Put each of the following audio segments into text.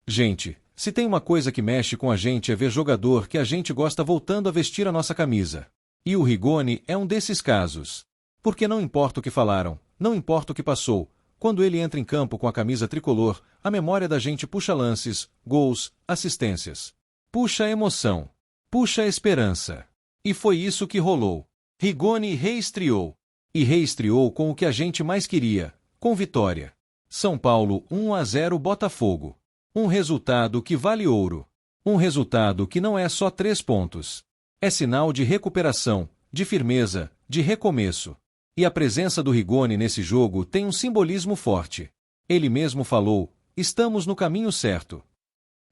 Gente, se tem uma coisa que mexe com a gente é ver jogador que a gente gosta voltando a vestir a nossa camisa. E o Rigoni é um desses casos. Porque não importa o que falaram, não importa o que passou, quando ele entra em campo com a camisa tricolor, a memória da gente puxa lances, gols, assistências. Puxa emoção. Puxa esperança. E foi isso que rolou. Rigoni reestreou. E reestreou com o que a gente mais queria, com vitória. São Paulo 1-0 Botafogo. Um resultado que vale ouro. Um resultado que não é só 3 pontos. É sinal de recuperação, de firmeza, de recomeço. E a presença do Rigoni nesse jogo tem um simbolismo forte. Ele mesmo falou, estamos no caminho certo.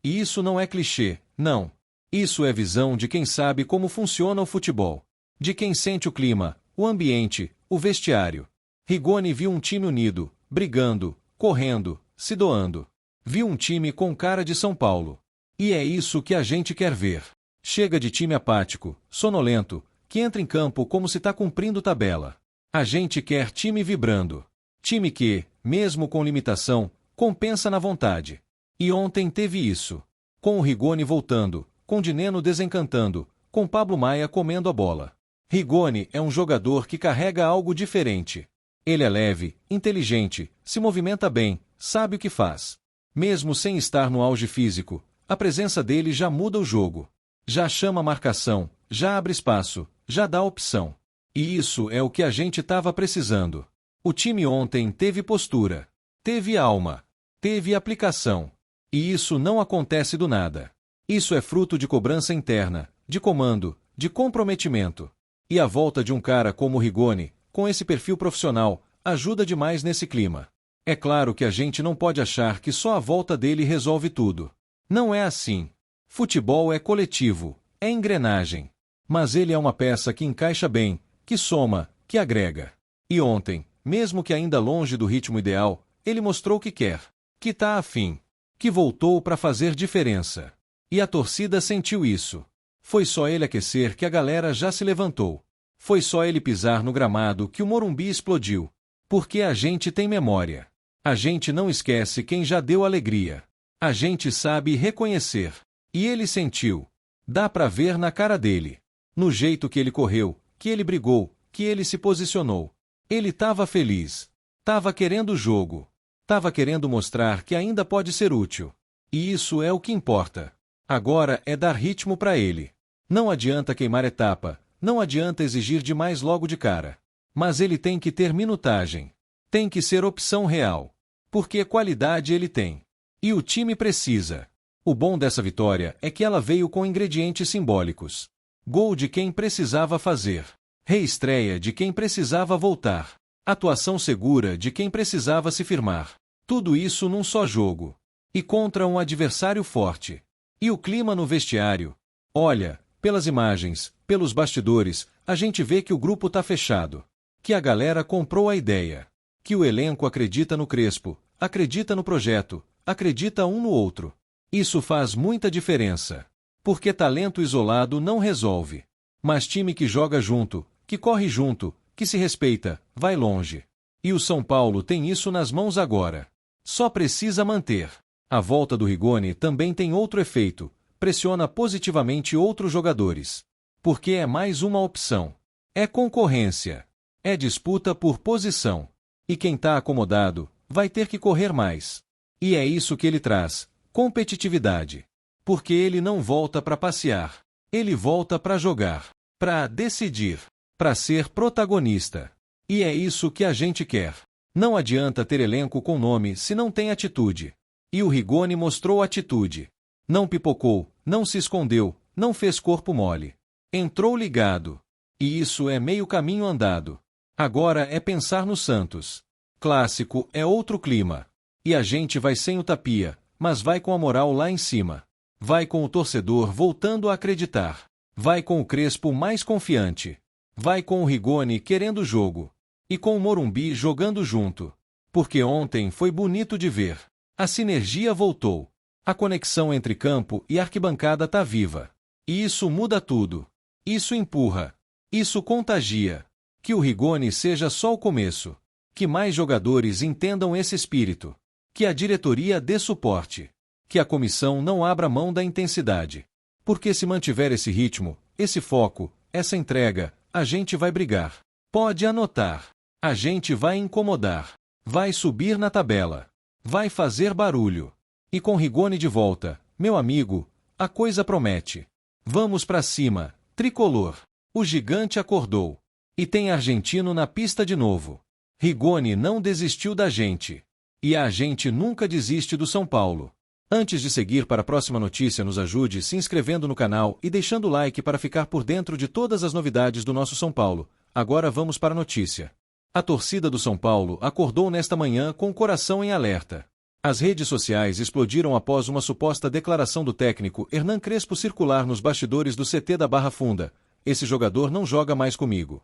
E isso não é clichê, não. Isso é visão de quem sabe como funciona o futebol. De quem sente o clima, o ambiente, o vestiário. Rigoni viu um time unido, brigando, correndo, se doando. Viu um time com cara de São Paulo. E é isso que a gente quer ver. Chega de time apático, sonolento, que entra em campo como se tá cumprindo tabela. A gente quer time vibrando. Time que, mesmo com limitação, compensa na vontade. E ontem teve isso. Com o Rigoni voltando, com Dineno desencantando, com Pablo Maia comendo a bola. Rigoni é um jogador que carrega algo diferente. Ele é leve, inteligente, se movimenta bem, sabe o que faz. Mesmo sem estar no auge físico, a presença dele já muda o jogo. Já chama a marcação, já abre espaço, já dá opção. E isso é o que a gente estava precisando. O time ontem teve postura, teve alma, teve aplicação. E isso não acontece do nada. Isso é fruto de cobrança interna, de comando, de comprometimento. E a volta de um cara como o Rigoni, com esse perfil profissional, ajuda demais nesse clima. É claro que a gente não pode achar que só a volta dele resolve tudo. Não é assim. Futebol é coletivo, é engrenagem. Mas ele é uma peça que encaixa bem, que soma, que agrega. E ontem, mesmo que ainda longe do ritmo ideal, ele mostrou que quer, que tá afim, que voltou para fazer diferença. E a torcida sentiu isso. Foi só ele aquecer que a galera já se levantou. Foi só ele pisar no gramado que o Morumbi explodiu. Porque a gente tem memória. A gente não esquece quem já deu alegria. A gente sabe reconhecer. E ele sentiu. Dá pra ver na cara dele. No jeito que ele correu, que ele brigou, que ele se posicionou. Ele tava feliz. Tava querendo o jogo. Tava querendo mostrar que ainda pode ser útil. E isso é o que importa. Agora é dar ritmo pra ele. Não adianta queimar etapa. Não adianta exigir demais logo de cara. Mas ele tem que ter minutagem. Tem que ser opção real. Porque qualidade ele tem. E o time precisa. O bom dessa vitória é que ela veio com ingredientes simbólicos. Gol de quem precisava fazer. Reestreia de quem precisava voltar. Atuação segura de quem precisava se firmar. Tudo isso num só jogo. E contra um adversário forte. E o clima no vestiário? Olha, pelas imagens, pelos bastidores, a gente vê que o grupo tá fechado. Que a galera comprou a ideia. Que o elenco acredita no Crespo, acredita no projeto, acredita um no outro. Isso faz muita diferença. Porque talento isolado não resolve. Mas time que joga junto, que corre junto, que se respeita, vai longe. E o São Paulo tem isso nas mãos agora. Só precisa manter. A volta do Rigoni também tem outro efeito. Pressiona positivamente outros jogadores. Porque é mais uma opção. É concorrência. É disputa por posição. E quem tá acomodado, vai ter que correr mais. E é isso que ele traz. Competitividade. Porque ele não volta para passear. Ele volta para jogar. Para decidir. Para ser protagonista. E é isso que a gente quer. Não adianta ter elenco com nome se não tem atitude. E o Rigoni mostrou atitude. Não pipocou, não se escondeu, não fez corpo mole. Entrou ligado. E isso é meio caminho andado. Agora é pensar no Santos. Clássico é outro clima. E a gente vai sem o Tapia, mas vai com a moral lá em cima. Vai com o torcedor voltando a acreditar. Vai com o Crespo mais confiante. Vai com o Rigoni querendo o jogo. E com o Morumbi jogando junto. Porque ontem foi bonito de ver. A sinergia voltou. A conexão entre campo e arquibancada tá viva. E isso muda tudo. Isso empurra. Isso contagia. Que o Rigoni seja só o começo. Que mais jogadores entendam esse espírito. Que a diretoria dê suporte. Que a comissão não abra mão da intensidade. Porque se mantiver esse ritmo, esse foco, essa entrega, a gente vai brigar. Pode anotar. A gente vai incomodar. Vai subir na tabela. Vai fazer barulho. E com Rigoni de volta, meu amigo, a coisa promete. Vamos pra cima, tricolor. O gigante acordou. E tem argentino na pista de novo. Rigoni não desistiu da gente. E a gente nunca desiste do São Paulo. Antes de seguir para a próxima notícia, nos ajude se inscrevendo no canal e deixando o like para ficar por dentro de todas as novidades do nosso São Paulo. Agora vamos para a notícia. A torcida do São Paulo acordou nesta manhã com o coração em alerta. As redes sociais explodiram após uma suposta declaração do técnico Hernan Crespo circular nos bastidores do CT da Barra Funda. Esse jogador não joga mais comigo.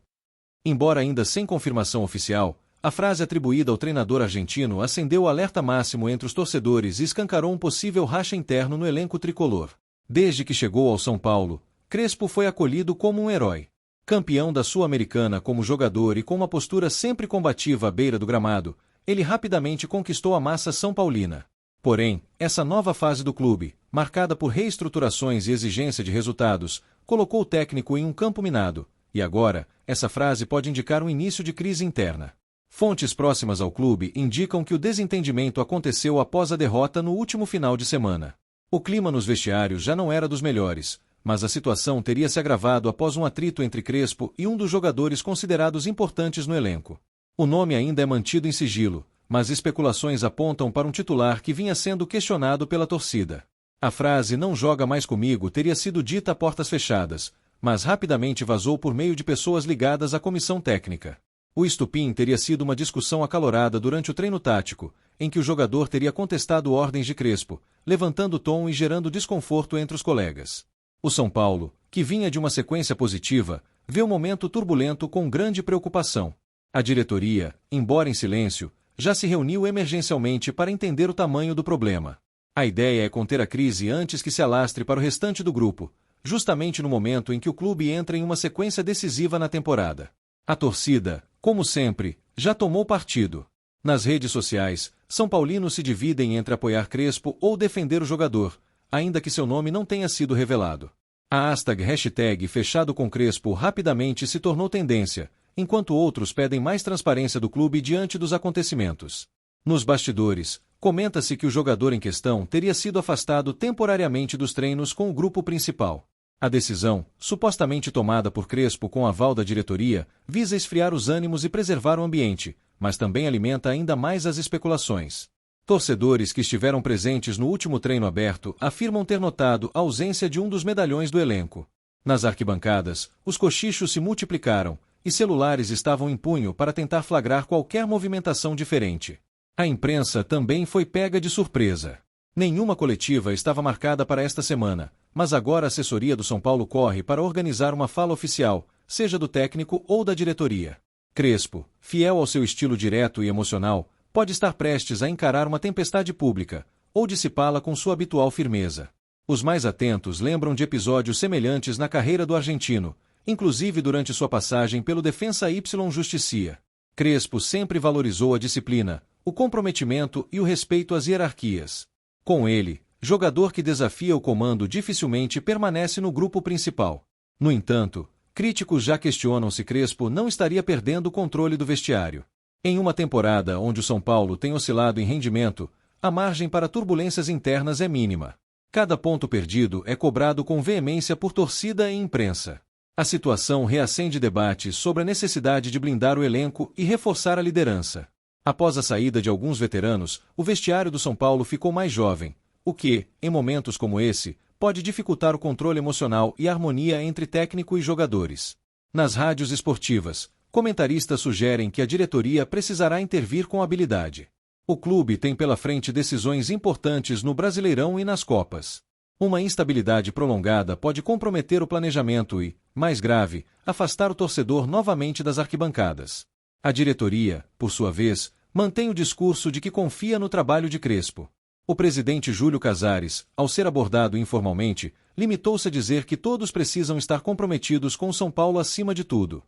Embora ainda sem confirmação oficial, a frase atribuída ao treinador argentino acendeu o alerta máximo entre os torcedores e escancarou um possível racha interno no elenco tricolor. Desde que chegou ao São Paulo, Crespo foi acolhido como um herói. Campeão da Sul-Americana como jogador e com uma postura sempre combativa à beira do gramado, ele rapidamente conquistou a massa são paulina. Porém, essa nova fase do clube, marcada por reestruturações e exigência de resultados, colocou o técnico em um campo minado, e agora, essa frase pode indicar um início de crise interna. Fontes próximas ao clube indicam que o desentendimento aconteceu após a derrota no último final de semana. O clima nos vestiários já não era dos melhores, mas a situação teria se agravado após um atrito entre Crespo e um dos jogadores considerados importantes no elenco. O nome ainda é mantido em sigilo, mas especulações apontam para um titular que vinha sendo questionado pela torcida. A frase "não joga mais comigo" teria sido dita a portas fechadas, mas rapidamente vazou por meio de pessoas ligadas à comissão técnica. O estupim teria sido uma discussão acalorada durante o treino tático, em que o jogador teria contestado ordens de Crespo, levantando o tom e gerando desconforto entre os colegas. O São Paulo, que vinha de uma sequência positiva, vê o momento turbulento com grande preocupação. A diretoria, embora em silêncio, já se reuniu emergencialmente para entender o tamanho do problema. A ideia é conter a crise antes que se alastre para o restante do grupo, justamente no momento em que o clube entra em uma sequência decisiva na temporada. A torcida, como sempre, já tomou partido. Nas redes sociais, são paulinos se dividem entre apoiar Crespo ou defender o jogador, ainda que seu nome não tenha sido revelado. A hashtag fechado com Crespo rapidamente se tornou tendência, enquanto outros pedem mais transparência do clube diante dos acontecimentos. Nos bastidores, comenta-se que o jogador em questão teria sido afastado temporariamente dos treinos com o grupo principal. A decisão, supostamente tomada por Crespo com aval da diretoria, visa esfriar os ânimos e preservar o ambiente, mas também alimenta ainda mais as especulações. Torcedores que estiveram presentes no último treino aberto afirmam ter notado a ausência de um dos medalhões do elenco. Nas arquibancadas, os cochichos se multiplicaram, e celulares estavam em punho para tentar flagrar qualquer movimentação diferente. A imprensa também foi pega de surpresa. Nenhuma coletiva estava marcada para esta semana, mas agora a assessoria do São Paulo corre para organizar uma fala oficial, seja do técnico ou da diretoria. Crespo, fiel ao seu estilo direto e emocional, pode estar prestes a encarar uma tempestade pública, ou dissipá-la com sua habitual firmeza. Os mais atentos lembram de episódios semelhantes na carreira do argentino, inclusive durante sua passagem pelo Defensa y Justicia. Crespo sempre valorizou a disciplina, o comprometimento e o respeito às hierarquias. Com ele, jogador que desafia o comando dificilmente permanece no grupo principal. No entanto, críticos já questionam se Crespo não estaria perdendo o controle do vestiário. Em uma temporada onde o São Paulo tem oscilado em rendimento, a margem para turbulências internas é mínima. Cada ponto perdido é cobrado com veemência por torcida e imprensa. A situação reacende debates sobre a necessidade de blindar o elenco e reforçar a liderança. Após a saída de alguns veteranos, o vestiário do São Paulo ficou mais jovem, o que, em momentos como esse, pode dificultar o controle emocional e a harmonia entre técnico e jogadores. Nas rádios esportivas, comentaristas sugerem que a diretoria precisará intervir com habilidade. O clube tem pela frente decisões importantes no Brasileirão e nas Copas. Uma instabilidade prolongada pode comprometer o planejamento e, mais grave, afastar o torcedor novamente das arquibancadas. A diretoria, por sua vez, mantém o discurso de que confia no trabalho de Crespo. O presidente Júlio Casares, ao ser abordado informalmente, limitou-se a dizer que todos precisam estar comprometidos com o São Paulo acima de tudo.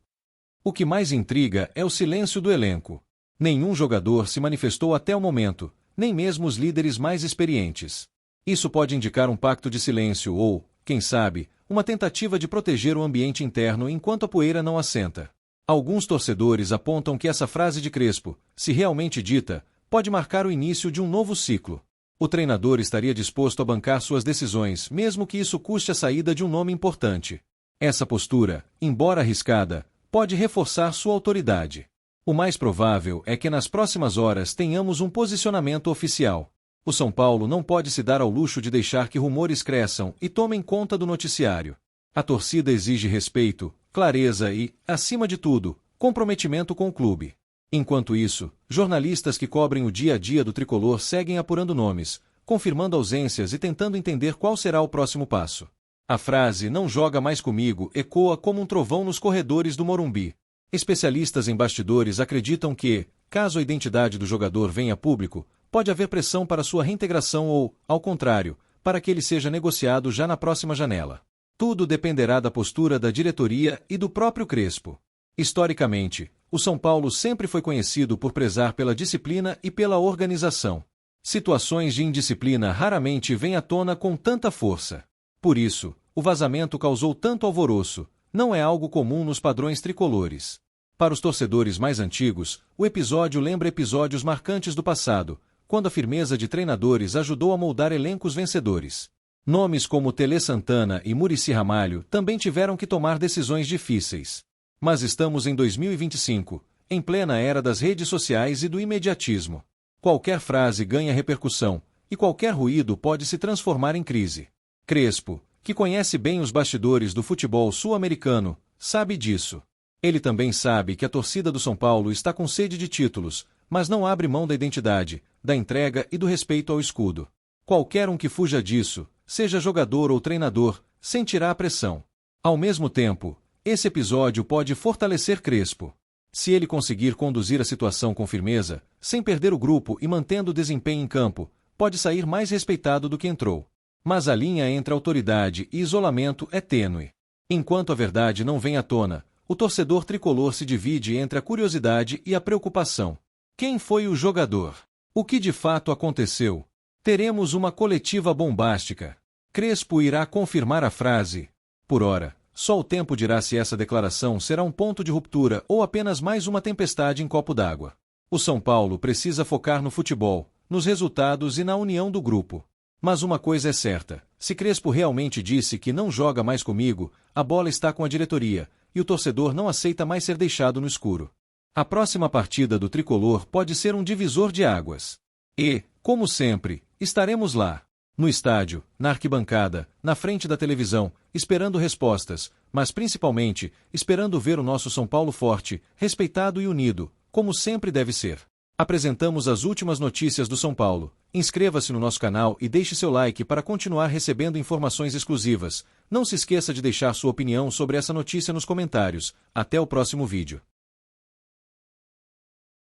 O que mais intriga é o silêncio do elenco. Nenhum jogador se manifestou até o momento, nem mesmo os líderes mais experientes. Isso pode indicar um pacto de silêncio ou, quem sabe, uma tentativa de proteger o ambiente interno enquanto a poeira não assenta. Alguns torcedores apontam que essa frase de Crespo, se realmente dita, pode marcar o início de um novo ciclo. O treinador estaria disposto a bancar suas decisões, mesmo que isso custe a saída de um nome importante. Essa postura, embora arriscada, pode reforçar sua autoridade. O mais provável é que nas próximas horas tenhamos um posicionamento oficial. O São Paulo não pode se dar ao luxo de deixar que rumores cresçam e tomem conta do noticiário. A torcida exige respeito, clareza e, acima de tudo, comprometimento com o clube. Enquanto isso, jornalistas que cobrem o dia a dia do tricolor seguem apurando nomes, confirmando ausências e tentando entender qual será o próximo passo. A frase "não joga mais comigo" ecoa como um trovão nos corredores do Morumbi. Especialistas em bastidores acreditam que, caso a identidade do jogador venha a público, pode haver pressão para sua reintegração ou, ao contrário, para que ele seja negociado já na próxima janela. Tudo dependerá da postura da diretoria e do próprio Crespo. Historicamente, o São Paulo sempre foi conhecido por prezar pela disciplina e pela organização. Situações de indisciplina raramente vêm à tona com tanta força. Por isso, o vazamento causou tanto alvoroço, não é algo comum nos padrões tricolores. Para os torcedores mais antigos, o episódio lembra episódios marcantes do passado, quando a firmeza de treinadores ajudou a moldar elencos vencedores. Nomes como Tele Santana e Muricy Ramalho também tiveram que tomar decisões difíceis. Mas estamos em 2025, em plena era das redes sociais e do imediatismo. Qualquer frase ganha repercussão, e qualquer ruído pode se transformar em crise. Crespo, que conhece bem os bastidores do futebol sul-americano, sabe disso. Ele também sabe que a torcida do São Paulo está com sede de títulos, mas não abre mão da identidade, da entrega e do respeito ao escudo. Qualquer um que fuja disso, seja jogador ou treinador, sentirá a pressão. Ao mesmo tempo, esse episódio pode fortalecer Crespo. Se ele conseguir conduzir a situação com firmeza, sem perder o grupo e mantendo o desempenho em campo, pode sair mais respeitado do que entrou. Mas a linha entre autoridade e isolamento é tênue. Enquanto a verdade não vem à tona, o torcedor tricolor se divide entre a curiosidade e a preocupação. Quem foi o jogador? O que de fato aconteceu? Teremos uma coletiva bombástica. Crespo irá confirmar a frase. Por ora, só o tempo dirá se essa declaração será um ponto de ruptura ou apenas mais uma tempestade em copo d'água. O São Paulo precisa focar no futebol, nos resultados e na união do grupo. Mas uma coisa é certa, se Crespo realmente disse que não joga mais comigo, a bola está com a diretoria, e o torcedor não aceita mais ser deixado no escuro. A próxima partida do tricolor pode ser um divisor de águas. E, como sempre, estaremos lá. No estádio, na arquibancada, na frente da televisão, esperando respostas, mas principalmente, esperando ver o nosso São Paulo forte, respeitado e unido, como sempre deve ser. Apresentamos as últimas notícias do São Paulo. Inscreva-se no nosso canal e deixe seu like para continuar recebendo informações exclusivas. Não se esqueça de deixar sua opinião sobre essa notícia nos comentários. Até o próximo vídeo.